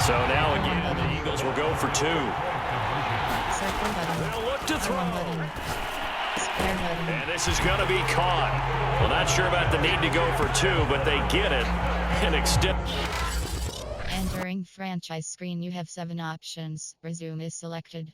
So now again, the Eagles will go for 2. Circle button. They'll look to throw. Button. Square button. And this is going to be caught. Well, not sure about the need to go for 2, but they get it and extend. Entering franchise screen, you have 7 options. Resume is selected.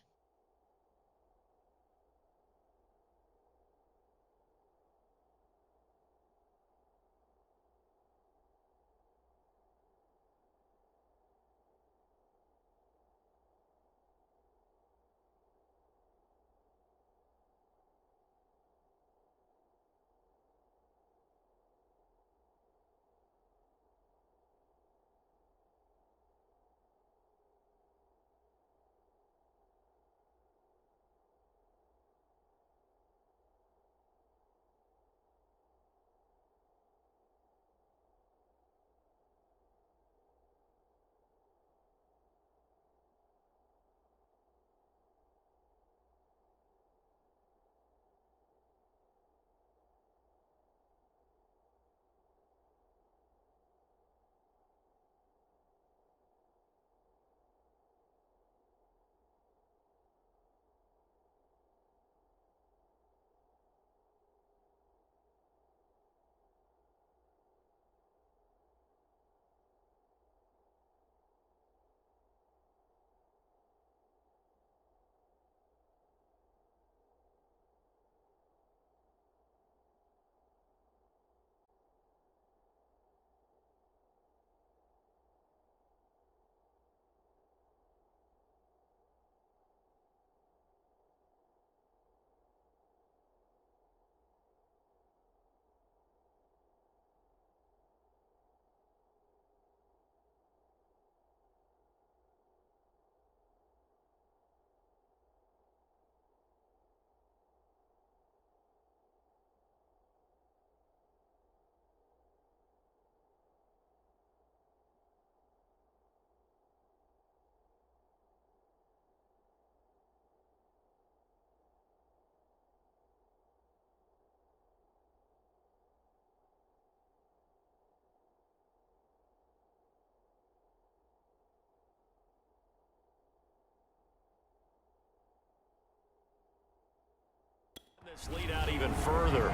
This lead out even further.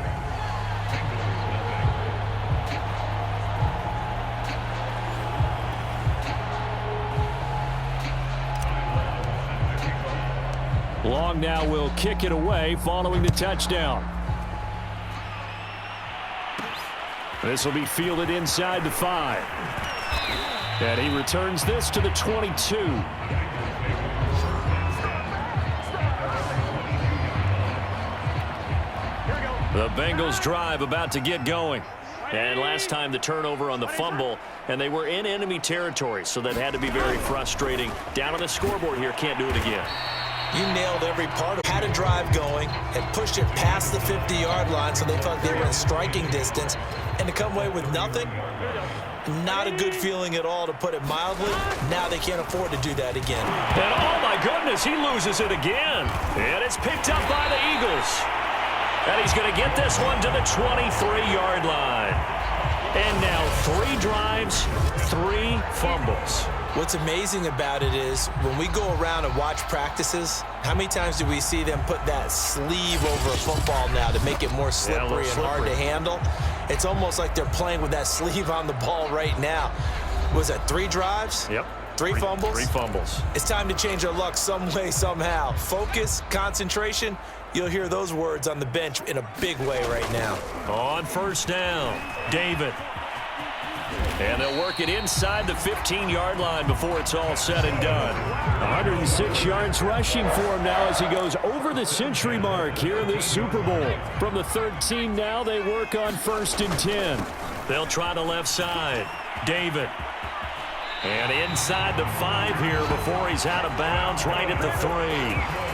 Long now will kick it away following the touchdown. This will be fielded inside the 5. And he returns this to the 22. The Bengals drive about to get going. And last time the turnover on the fumble, and they were in enemy territory, so that had to be very frustrating. Down on the scoreboard here, can't do it again. You nailed every part of it. Had a drive going and pushed it past the 50-yard line so they felt they were in striking distance. And to come away with nothing, not a good feeling at all, to put it mildly. Now they can't afford to do that again. And oh my goodness, he loses it again. And it's picked up by the Eagles. And he's going to get this one to the 23-yard line. And now 3 drives, 3 fumbles. What's amazing about it is when we go around and watch practices, how many times do we see them put that sleeve over a football now to make it more slippery and hard to handle? It's almost like they're playing with that sleeve on the ball right now. Was it 3 drives? Yep. 3 fumbles? 3 fumbles. It's time to change our luck some way, somehow. Focus, concentration. You'll hear those words on the bench in a big way right now. On first down, David. And they'll work it inside the 15-yard line before it's all said and done. 106 yards rushing for him now as he goes over the century mark here in this Super Bowl. From the 13 now, they work on 1st and 10. They'll try the left side. David. And inside the 5 here before he's out of bounds, right at the 3.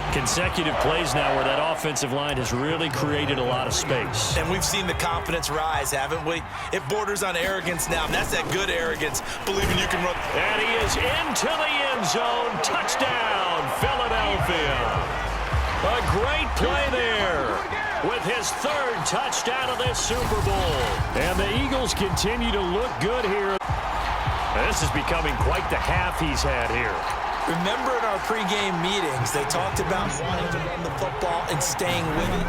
Consecutive plays now where that offensive line has really created a lot of space. And we've seen the confidence rise, haven't we? It borders on arrogance now, and that's that good arrogance, believing you can run. And he is into the end zone. Touchdown, Philadelphia. A great play there with his 3rd touchdown of this Super Bowl. And the Eagles continue to look good here. This is becoming quite the half he's had here. Remember in our pregame meetings, they talked about wanting to run the football and staying with it.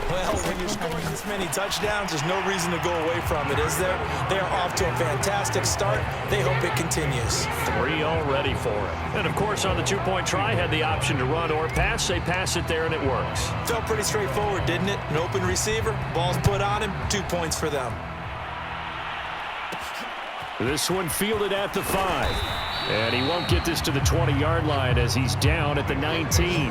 Well, when you're scoring this many touchdowns, there's no reason to go away from it, is there? They are off to a fantastic start. They hope it continues. 3 already for him. And, of course, on the two-point try, had the option to run or pass. They pass it there, and it works. Felt pretty straightforward, didn't it? An open receiver, ball's put on him, 2 points for them. This one fielded at the 5. And he won't get this to the 20-yard line as he's down at the 19.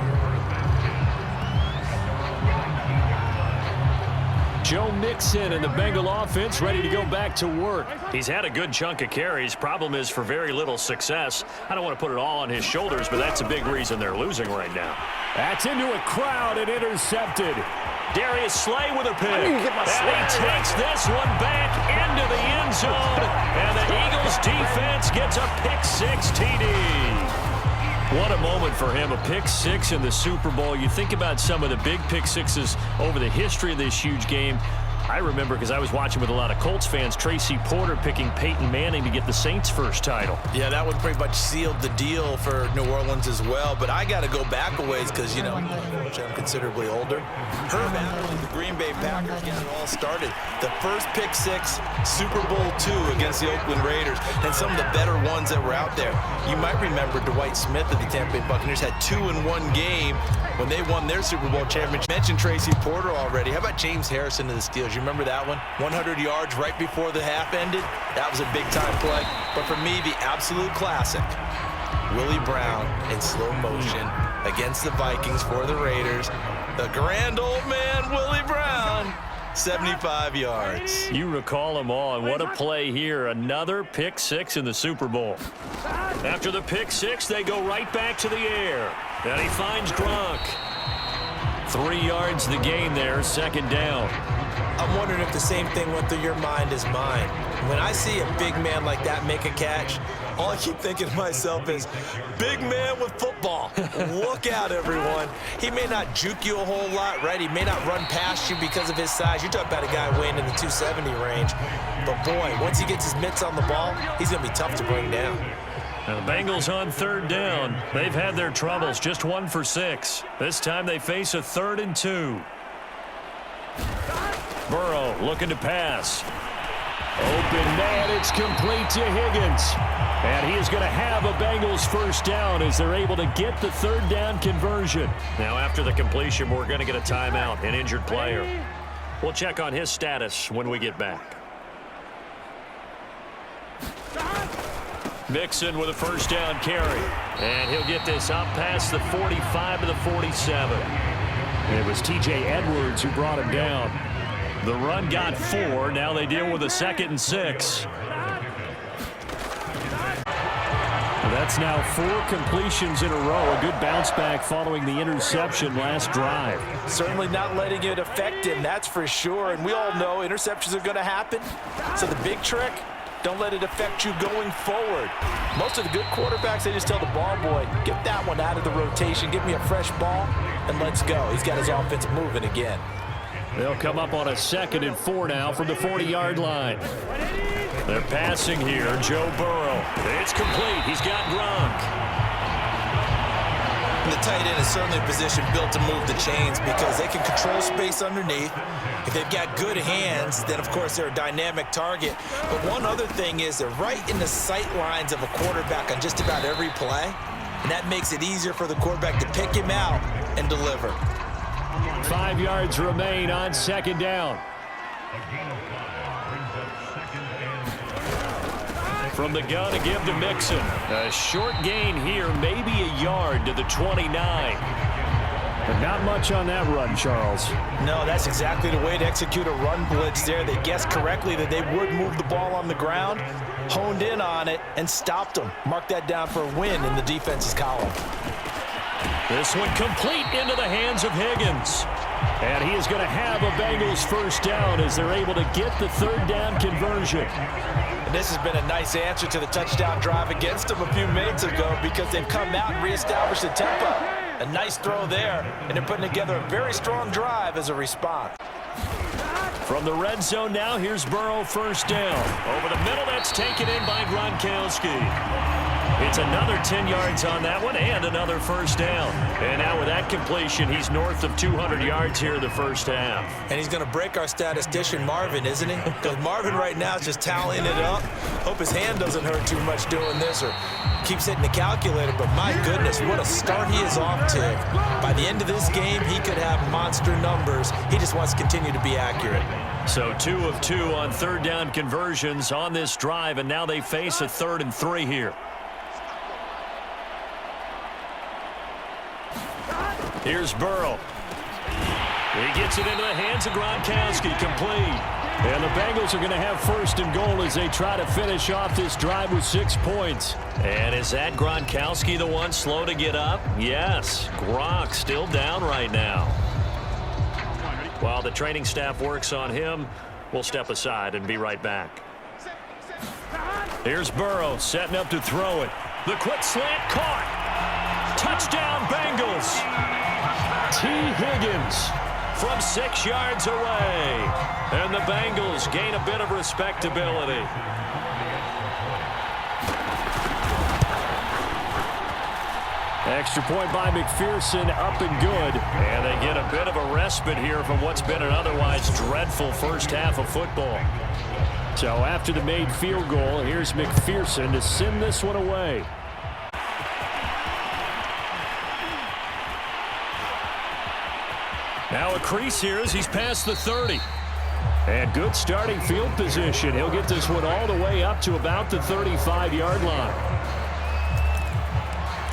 Joe Mixon and the Bengal offense ready to go back to work. He's had a good chunk of carries. Problem is for very little success. I don't want to put it all on his shoulders, but that's a big reason they're losing right now. That's into a crowd and intercepted. Darius Slay with a pick. And he takes this one back into the end zone. And the Eagles defense gets a pick-6 TD. What a moment for him, a pick-6 in the Super Bowl. You think about some of the big pick-6s over the history of this huge game. I remember, because I was watching with a lot of Colts fans, Tracy Porter picking Peyton Manning to get the Saints' first title. Yeah, that one pretty much sealed the deal for New Orleans as well. But I got to go back a ways because, you know, I'm considerably older. Herb Allen and the Green Bay Packers get it all started. The first pick-6, Super Bowl II against the Oakland Raiders, and some of the better ones that were out there. You might remember Dwight Smith of the Tampa Bay Buccaneers had 2 in one game when they won their Super Bowl championship. You mentioned Tracy Porter already. How about James Harrison of the Steelers? You remember that one? 100 yards right before the half ended. That was a big-time play. But for me, the absolute classic, Willie Brown in slow motion against the Vikings for the Raiders. The grand old man, Willie Brown, 75 yards. You recall them all, and what a play here. Another pick-6 in the Super Bowl. After the pick-6, they go right back to the air. And he finds Gronk. 3 yards the gain there, second down. I'm wondering if the same thing went through your mind as mine. When I see a big man like that make a catch, all I keep thinking to myself is, big man with football. Look out, everyone. He may not juke you a whole lot, right? He may not run past you because of his size. You're talking about a guy weighing in the 270 range. But, boy, once he gets his mitts on the ball, he's going to be tough to bring down. Now the Bengals on third down. They've had their troubles, just 1 for 6. This time they face a 3rd and 2. Burrow looking to pass. Open man, it's complete to Higgins. And he is going to have a Bengals first down as they're able to get the 3rd down conversion. Now after the completion, we're going to get a timeout, an injured player. We'll check on his status when we get back. Mixon with a first down carry. And he'll get this up past the 45 to the 47. It was T.J. Edwards who brought him down. The run got 4. Now they deal with a 2nd and 6. That's now 4 completions in a row. A good bounce back following the interception last drive. Certainly not letting it affect him, that's for sure. And we all know interceptions are going to happen. So the big trick, don't let it affect you going forward. Most of the good quarterbacks, they just tell the ball boy, get that one out of the rotation, give me a fresh ball, and let's go. He's got his offense moving again. They'll come up on a 2nd and 4 now from the 40-yard line. They're passing here. Joe Burrow. It's complete. He's got Gronk. And the tight end is certainly a position built to move the chains because they can control space underneath. If they've got good hands, then, of course, they're a dynamic target. But one other thing is they're right in the sight lines of a quarterback on just about every play. And that makes it easier for the quarterback to pick him out and deliver. 5 yards remain on 2nd down. From the gun to give to Mixon. A short gain here, maybe a yard to the 29. But not much on that run, Charles. No, that's exactly the way to execute a run blitz there. They guessed correctly that they would move the ball on the ground, honed in on it, and stopped them. Mark that down for a win in the defense's column. This one complete into the hands of Higgins. And he is going to have a Bengals first down as they're able to get the 3rd down conversion. And this has been a nice answer to the touchdown drive against them a few minutes ago because they've come out and reestablished the tempo. A nice throw there, and they're putting together a very strong drive as a response. From the red zone now, here's Burrow first down. Over the middle, that's taken in by Gronkowski. It's another 10 yards on that one and another first down. And now with that completion, he's north of 200 yards here in the first half. And he's going to break our statistician Marvin, isn't he? Because Marvin right now is just tallying it up. Hope his hand doesn't hurt too much doing this or keeps hitting the calculator. But my goodness, what a start he is off to. By the end of this game, he could have monster numbers. He just wants to continue to be accurate. So 2 of 2 on third down conversions on this drive, and now they face a 3rd and 3 here. Here's Burrow. He gets it into the hands of Gronkowski, complete. And the Bengals are going to have 1st and goal as they try to finish off this drive with 6 points. And is that Gronkowski the one slow to get up? Yes. Gronk still down right now. While the training staff works on him, we'll step aside and be right back. Here's Burrow setting up to throw it. The quick slant caught. Touchdown Bengals. T. Higgins from 6 yards away. And the Bengals gain a bit of respectability. Extra point by McPherson, up and good. And they get a bit of a respite here from what's been an otherwise dreadful first half of football. So after the made field goal, here's McPherson to send this one away. Now a crease here as he's past the 30. And good starting field position. He'll get this one all the way up to about the 35-yard line.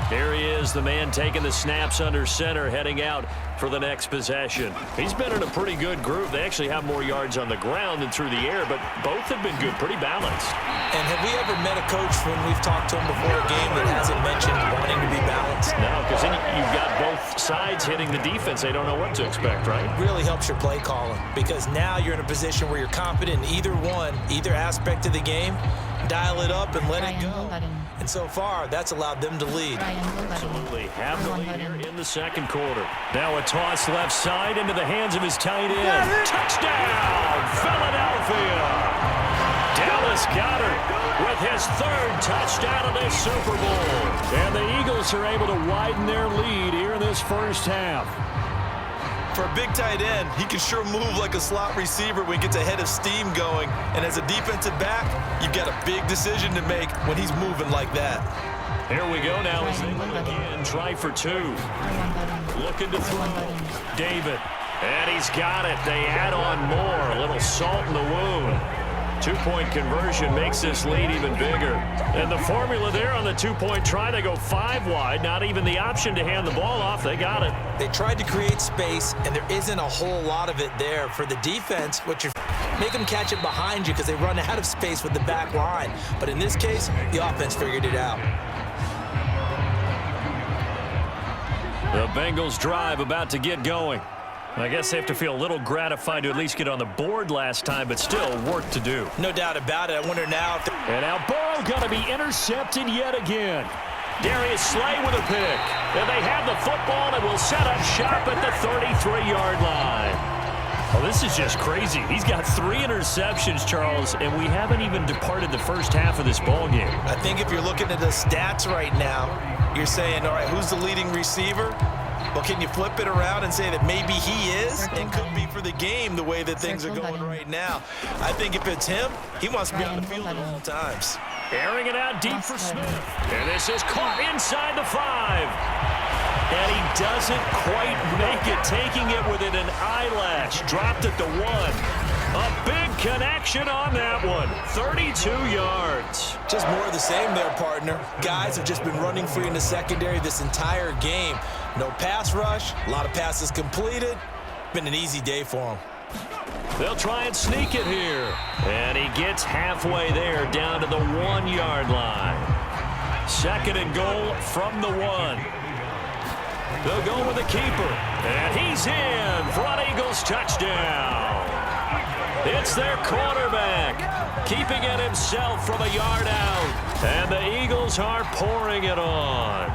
Here he is, the man taking the snaps under center, heading out for the next possession. He's been in a pretty good group. They actually have more yards on the ground than through the air, but both have been good, pretty balanced. And have we ever met a coach when we've talked to him before a game that hasn't mentioned wanting to be balanced? No, because then you've got both sides hitting the defense. They don't know what to expect, right? Really helps your play calling, because now you're in a position where you're confident in either one, either aspect of the game. Dial it up and let it go. And so far, that's allowed them to lead. Absolutely. Have the lead here in the second quarter. Now a toss left side into the hands of his tight end. Touchdown, Philadelphia! Dallas Goedert with his 3rd touchdown of this Super Bowl. And the Eagles are able to widen their lead here in this first half. For a big tight end, he can sure move like a slot receiver when he gets a head of steam going. And as a defensive back, you've got a big decision to make when he's moving like that. Here we go now as they look again. Try for 2. Looking to throw. David. And he's got it. They add on more. A little salt in the wound. 2-point conversion makes this lead even bigger. And the formula there on the 2-point try, they go 5 wide. Not even the option to hand the ball off. They got it. They tried to create space, and there isn't a whole lot of it there for the defense, which you make them catch it behind you because they run out of space with the back line. But in this case, the offense figured it out. The Bengals drive about to get going. I guess they have to feel a little gratified to at least get on the board last time, but still work to do. No doubt about it. I wonder now if... And now Burrow going to be intercepted yet again. Darius Slay with a pick. And they have the football and will set up shop at the 33-yard line. Oh, this is just crazy. He's got 3 interceptions, Charles, and we haven't even departed the first half of this ball game. I think if you're looking at the stats right now, you're saying, all right, who's the leading receiver? Well, can you flip it around and say that maybe he is? It could be for the game the way that things are going right now. I think if it's him, he wants to be on the field at all times. Airing it out deep for Smith. And this is caught inside the 5. And he doesn't quite make it, taking it within an eyelash. Dropped at the 1. A big connection on that one. 32 yards. Just more of the same there, partner. Guys have just been running free in the secondary this entire game. No pass rush, a lot of passes completed. Been an easy day for them. They'll try and sneak it here. And he gets halfway there, down to the 1-yard line. 2nd and goal from the 1. They'll go with the keeper. And he's in for an Eagles touchdown. It's their quarterback, keeping it himself from a yard out. And the Eagles are pouring it on.